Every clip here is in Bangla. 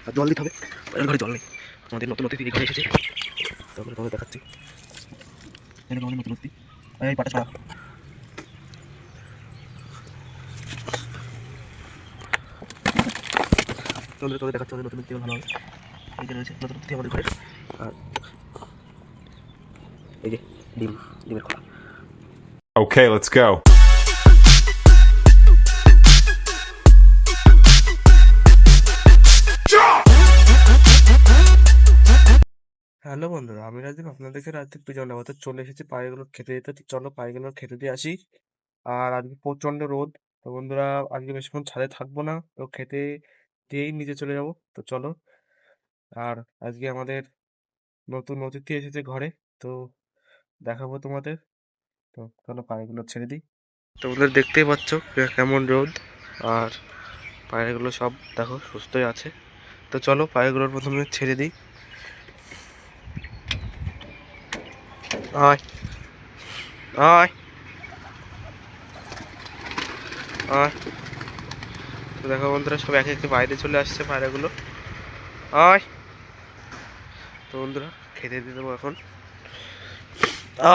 আর জল দিতে হবে, ঘরে জল নেই। আমাদের নতুন অতিথি ঘরে এসেছে, তারপরে তোমাদের দেখাচ্ছি। আমাদের নতুন অতিথি, এই পাটা ছড়া। তোদের দেখাচ্ছে আমাদের নতুন অতিথি ভালো হবে। এই যে রয়েছে নতুন অতিথি আমাদের ঘরে। আর এই যে ডিমের খোলা। Okay, let's go. হ্যালো বন্ধুরা, আমি রাজদীপ আপনাদেরকে রাজদীপ পিজন তো চলে এসেছি পায়রাগুলো খেতে দিতে। তো চলো পায়রাগুলো খেতে দিয়ে আসি। আর আজকে প্রচণ্ড রোদ, তো বন্ধুরা আজকে বেশিক্ষণ ছাদে থাকবো না, তো খেতে দিয়েই নিচে চলে যাব। তো চলো। আর আজকে আমাদের নতুন অতিথি এসেছে ঘরে, তো দেখাবো তোমাদের। তো চলো পায়রাগুলো ছেড়ে দিই। তো বন্ধুরা দেখতেই পাচ্ছ কেমন রোদ, আর পায়রাগুলো সব দেখো সুস্থই আছে। তো চলো পায়রাগুলোর প্রথমে ছেড়ে দিই। আয় আয় আয়। তো দেখো বন্ধুরা সব একে একে বাইরে চলে আসছে পায়রাগুলো। আয়। তো বন্ধুরা খেতে দিয়ে দেবো এখন।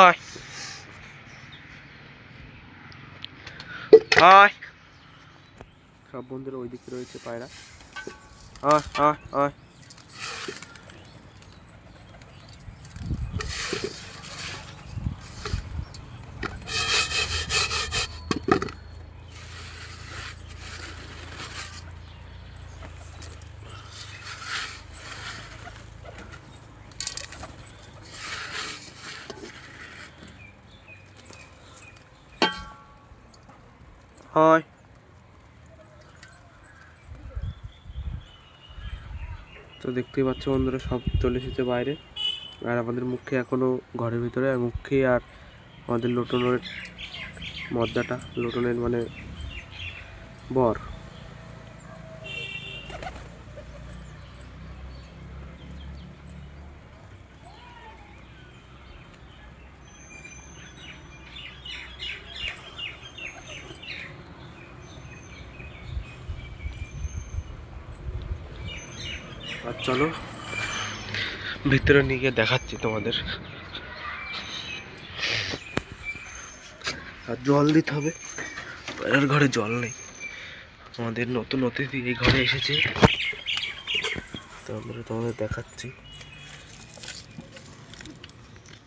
আয় আয়। সব বন্ধুরা ওই দিকে রয়েছে পায়রা। আয় আয় আয়। আয়। তো দেখতেই পাচ্ছ বন্ধুরা সব চলে এসেছে বাইরে। আর আমাদের মুখে এখনো ঘরের ভিতরে, আর মুখে আর আমাদের লোটনের মদ্দাটা, লোটনের মানে বর। আর চলো ভিতরে নিয়ে গিয়ে দেখাচ্ছি তোমাদের। আর জল দিতে হবে, এর ঘরে জল নেই। আমাদের নতুন অতিথি এই ঘরে এসেছে, তো আমরা তোমাদের দেখাচ্ছি।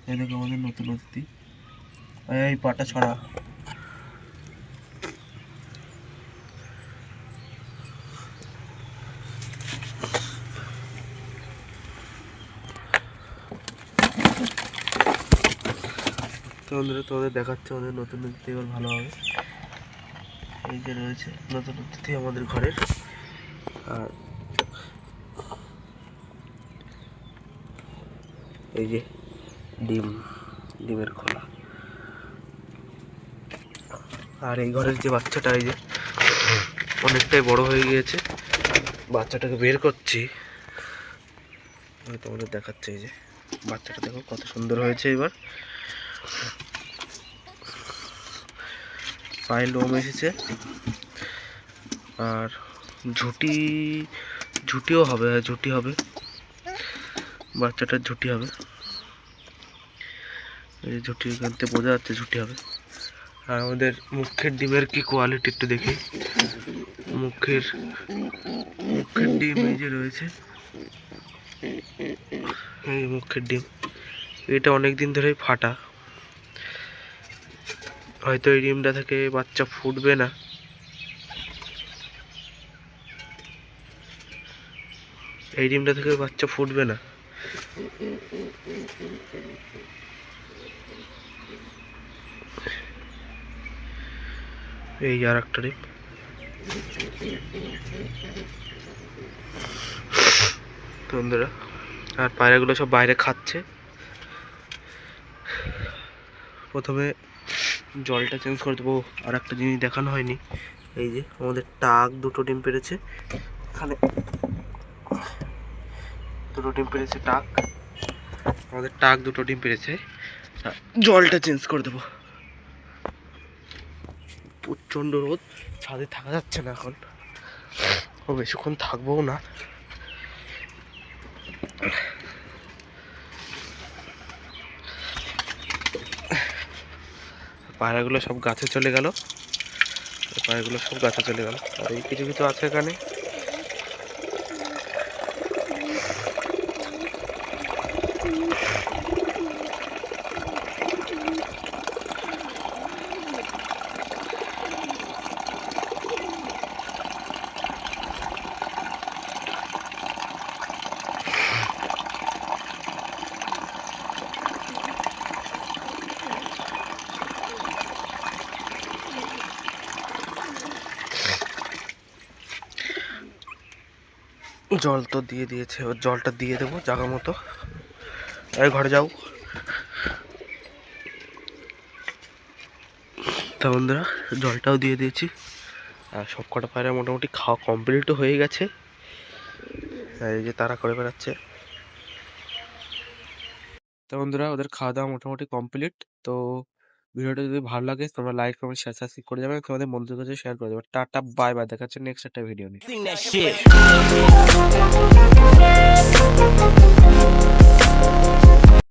এই দেখো আমাদের নতুন অতিথি, এই পাটা ছড়া। তো বন্ধুরা তোমাদের দেখাচ্ছে আমাদের নতুন অতিথি এবার ভালো হবে। এই যে রয়েছে নতুন অতিথি আমাদের ঘরের। আর এই যে ডিমের খোলা। আর এই ঘরের যে বাচ্চাটা, এই যে অনেকটাই বড় হয়ে গিয়েছে, বাচ্চাটাকে বের করছি, তোমাদের দেখাচ্ছে। এই যে বাচ্চাটা দেখো কত সুন্দর হয়েছে। এবার পায়ে লোম এসেছে, আর ঝুটিও হবে, ঝুটি হবে, বাচ্চাটার ঝুটি হবে। এই ঝুটি এখান থেকে বোঝা যাচ্ছে ঝুটি হবে। আর আমাদের মুখের ডিমের কি কোয়ালিটি একটু দেখি। মুখের ডিম এই যে রয়েছে, এই মুখের ডিম, এটা অনেক দিন ধরেই ফাটা। হয়তো এই ডিমটা থেকে বাচ্চা ফুটবে না। এই ডিমটা থেকে বাচ্চা ফুটবে না। এই আর একটা ডিম। বন্ধুরা আর পায়রাগুলো সব বাইরে খাচ্ছে। প্রথমে জলটা চেঞ্জ করে দেবো। আর একটা জিনিস দেখানো হয়নি, এই যে আমাদের টাক দুটো ডিম পেড়েছে। এখানে দুটো ডিম পেড়েছে টাক, আমাদের টাক দুটো ডিম পেড়েছে। জলটা চেঞ্জ করে দেবো। প্রচণ্ড রোদ, ছাদে থাকা যাচ্ছে না এখন, ও বেশিক্ষণ থাকবোও না। পায়রাগুলো সব গাছে চলে গেল, পায়রাগুলো সব গাছে চলে গেল। আর এই কিছু কিছু আছে এখানে। জল তো দিয়ে দিয়েছে, ওর জলটা দিয়ে দেবো জায়গা মতো। এই ঘরে যাও। তা বন্ধুরা জলটাও দিয়ে দিয়েছি, আর সব কটা পায়রা মোটামুটি খাওয়া কমপ্লিটও হয়ে গেছে। আর এই যে তারা করে বেড়াচ্ছে। তো বন্ধুরা ওদের খাওয়া দাওয়া মোটামুটি কমপ্লিট। তো ভিডিওটা যদি ভালো লাগে তোমরা লাইক কমেন্ট শেয়ার সাবস্ক্রাইব করে যাবে, তোমাদের বন্ধুদের কাছে শেয়ার করে দেবে। টাটা বাই বাই, দেখা হচ্ছে নেক্সট একটা ভিডিও নিয়ে।